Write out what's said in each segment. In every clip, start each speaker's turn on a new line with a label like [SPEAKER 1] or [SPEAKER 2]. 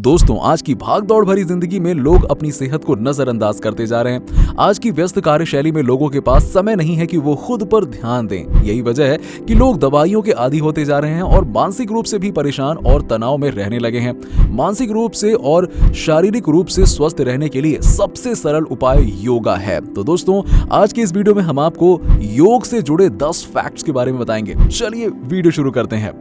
[SPEAKER 1] दोस्तों, आज की भाग दौड़ भरी जिंदगी में लोग अपनी सेहत को नजरअंदाज करते जा रहे हैं। आज की व्यस्त कार्यशैली में लोगों के पास समय नहीं है कि वो खुद पर ध्यान दें। यही वजह है कि लोग दवाइयों के आदी होते जा रहे हैं और मानसिक रूप से भी परेशान और तनाव में रहने लगे हैं। मानसिक रूप से और शारीरिक रूप से स्वस्थ रहने के लिए सबसे सरल उपाय योगा है। तो दोस्तों, आज के इस वीडियो में हम आपको योग से जुड़े 10 फैक्ट्स के बारे में बताएंगे। चलिए वीडियो शुरू करते हैं।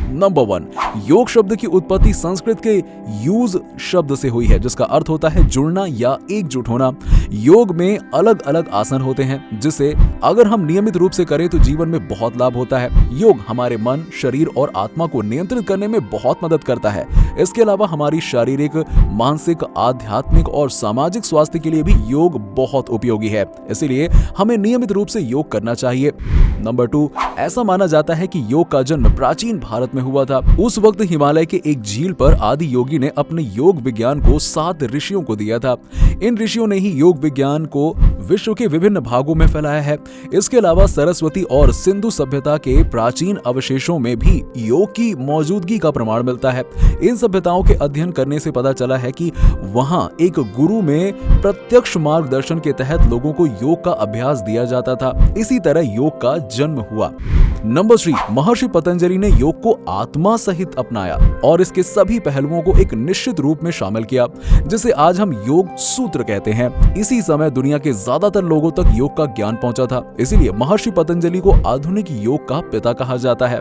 [SPEAKER 1] नंबर 1, योग शब्द की उत्पत्ति संस्कृत के यूज शब्द से हुई है, जिसका अर्थ होता है जुड़ना या एकजुट होना। योग में अलग अलग आसन होते हैं, जिसे अगर हम नियमित रूप से करें तो जीवन में बहुत लाभ होता है। योग हमारे मन, शरीर और आत्मा को नियंत्रित करने में बहुत मदद करता है। इसके अलावा हमारी शारीरिक, मानसिक, आध्यात्मिक और सामाजिक स्वास्थ्य के लिए भी योग बहुत उपयोगी है। इसीलिए हमें नियमित रूप से योग करना चाहिए। नंबर 2, ऐसा माना जाता है कि योग का जन्म प्राचीन भारत में हुआ था। उस वक्त हिमालय के एक झील पर आदि योगी ने अपने योग विज्ञान को 7 ऋषियों को दिया था। इन ऋषियों ने ही योग विज्ञान को विश्व के विभिन्न भागों में फैलाया है। इसके अलावा सरस्वती और सिंधु सभ्यता के प्राचीन अवशेषों में भी योग की मौजूदगी का प्रमाण मिलता है। इन सभ्यताओं के अध्ययन करने से पता चला है कि वहां एक गुरु में प्रत्यक्ष मार्गदर्शन के तहत लोगों को योग का अभ्यास दिया जाता था। इसी तरह योग का जन्म हुआ। नंबर 3, महर्षि पतंजलि ने योग को आत्मा सहित अपनाया और इसके सभी पहलुओं को एक निश्चित रूप में शामिल किया, जिसे आज हम योग सूत्र कहते हैं। इसी समय दुनिया के ज्यादातर लोगों तक योग का ज्ञान पहुंचा था। इसीलिए महर्षि पतंजलि को आधुनिक योग का पिता कहा जाता है।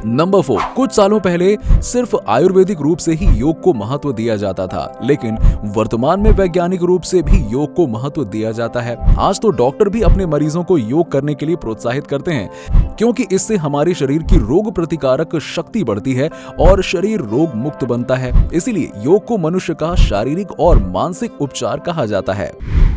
[SPEAKER 1] नंबर 4, कुछ सालों पहले सिर्फ आयुर्वेदिक रूप से ही योग को महत्व दिया जाता था, लेकिन वर्तमान में वैज्ञानिक रूप से भी योग को महत्व दिया जाता है। आज तो डॉक्टर भी अपने मरीजों को योग करने के लिए प्रोत्साहित करते हैं, क्योंकि इससे हमारे शरीर की रोग प्रतिकारक शक्ति बढ़ती है और शरीर रोग मुक्त बनता है। इसीलिए योग को मनुष्य का शारीरिक और मानसिक उपचार कहा जाता है।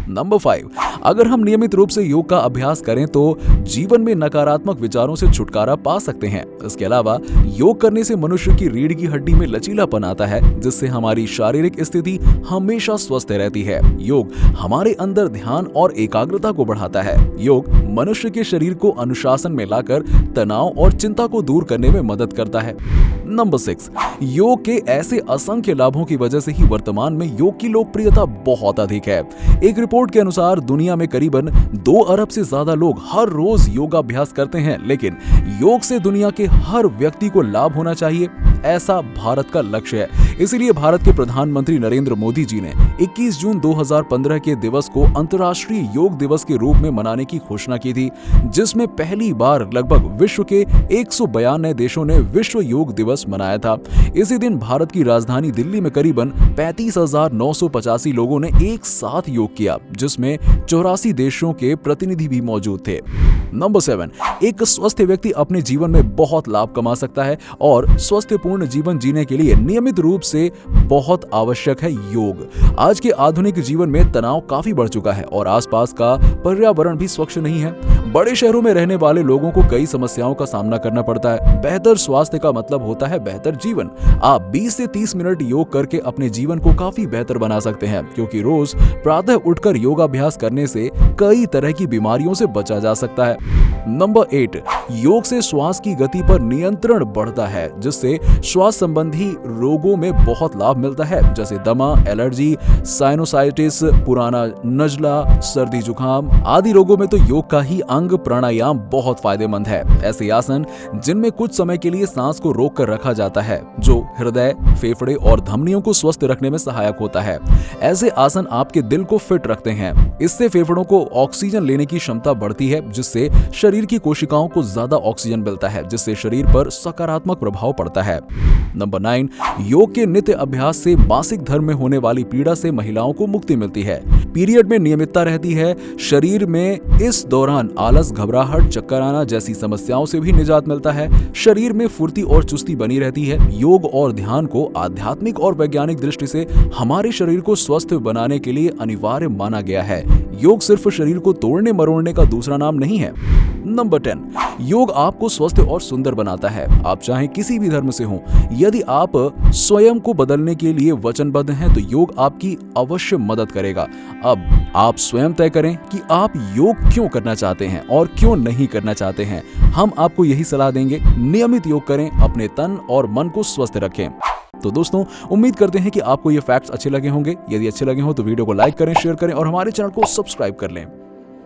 [SPEAKER 1] नंबर 5, अगर हम नियमित रूप से योग का अभ्यास करें तो जीवन में नकारात्मक विचारों से छुटकारा पा सकते हैं। इसके अलावा योग करने से मनुष्य की रीढ़ की हड्डी में लचीलापन आता है, जिससे हमारी शारीरिक स्थिति हमेशा स्वस्थ रहती है। योग हमारे अंदर ध्यान और एकाग्रता को बढ़ाता है। योग मनुष्य के शरीर को अनुशासन में लाकर तनाव और चिंता को दूर करने में मदद करता है। नंबर 6, योग के ऐसे असंख्य लाभों की वजह से ही वर्तमान में योग की लोकप्रियता बहुत अधिक है। एक रिपोर्ट के अनुसार दुनिया में करीबन 2 अरब से ज्यादा लोग हर रोज योगाभ्यास करते हैं, लेकिन योग से दुनिया के हर व्यक्ति को लाभ होना चाहिए, ऐसा भारत का लक्ष्य है। इसीलिए भारत के प्रधानमंत्री नरेंद्र मोदी जी ने 21 जून 2015 के दिवस को अंतर्राष्ट्रीय योग दिवस के रूप में मनाने की घोषणा की थी, जिसमें पहली बार लगभग विश्व के 192 देशों ने विश्व योग दिवस मनाया था। इसी दिन भारत की राजधानी दिल्ली में करीबन 35,985 लोगों ने एक साथ योग किया, जिसमें 84 देशों के प्रतिनिधि भी मौजूद थे। नंबर 7, एक स्वस्थ व्यक्ति अपने जीवन में बहुत लाभ कमा सकता है और स्वस्थपूर्ण जीवन जीने के लिए नियमित रूप से बहुत आवश्यक है योग। आज के आधुनिक जीवन में तनाव काफी बढ़ चुका है और आसपास का पर्यावरण भी स्वच्छ नहीं है। बड़े शहरों में रहने वाले लोगों को कई समस्याओं का सामना करना पड़ता है। बेहतर स्वास्थ्य का मतलब होता है बेहतर जीवन। आप 20 से 30 मिनट योग करके अपने जीवन को काफी बेहतर बना सकते हैं, क्योंकि रोज प्रातः उठकर योगाभ्यास करने से कई तरह की बीमारियों से बचा जा सकता है। नंबर 8, योग से श्वास की गति पर नियंत्रण बढ़ता है, जिससे श्वास संबंधी रोगों में बहुत लाभ मिलता है, जैसे दमा, एलर्जी, साइनोसाइटिस, पुराना नजला, सर्दी जुकाम आदि रोगों में तो योग का ही अंग प्राणायाम बहुत फायदेमंद है। ऐसे आसन जिनमें कुछ समय के लिए सांस को रोक कर रखा जाता है, जो हृदय, फेफड़े और धमनियों को स्वस्थ रखने में सहायक होता है। ऐसे आसन आपके दिल को फिट रखते हैं। इससे फेफड़ों को ऑक्सीजन लेने की क्षमता बढ़ती है, जिससे शरीर की कोशिकाओं को ज्यादा ऑक्सीजन मिलता है, जिससे शरीर पर सकारात्मक प्रभाव पड़ता है। नंबर 9, योग के नित्य अभ्यास से मासिक धर्म में होने वाली पीड़ा से महिलाओं को मुक्ति मिलती है। पीरियड में नियमितता रहती है। शरीर में इस दौरान आलस, घबराहट, चक्कर आना जैसी समस्याओं से भी निजात मिलता है। शरीर में फुर्ती और चुस्ती बनी रहती है। योग और ध्यान को आध्यात्मिक और वैज्ञानिक दृष्टि से हमारे शरीर को स्वस्थ बनाने के लिए अनिवार्य माना गया है। योग सिर्फ शरीर को तोड़ने मरोड़ने का दूसरा नाम नहीं है। नंबर 10, योग आपको स्वस्थ और सुंदर बनाता है। आप चाहे किसी भी धर्म से हों, यदि आप स्वयं को बदलने के लिए वचनबद्ध हैं तो योग आपकी अवश्य मदद करेगा। अब आप स्वयं तय करें कि आप योग क्यों करना चाहते हैं और क्यों नहीं करना चाहते हैं। हम आपको यही सलाह देंगे, नियमित योग करें, अपने तन और मन को स्वस्थ रखें। तो दोस्तों उम्मीद करते हैं कि आपको ये फैक्ट्स अच्छे लगे होंगे। यदि अच्छे लगे हो तो वीडियो को लाइक करें, शेयर करें और हमारे चैनल को सब्सक्राइब कर लें।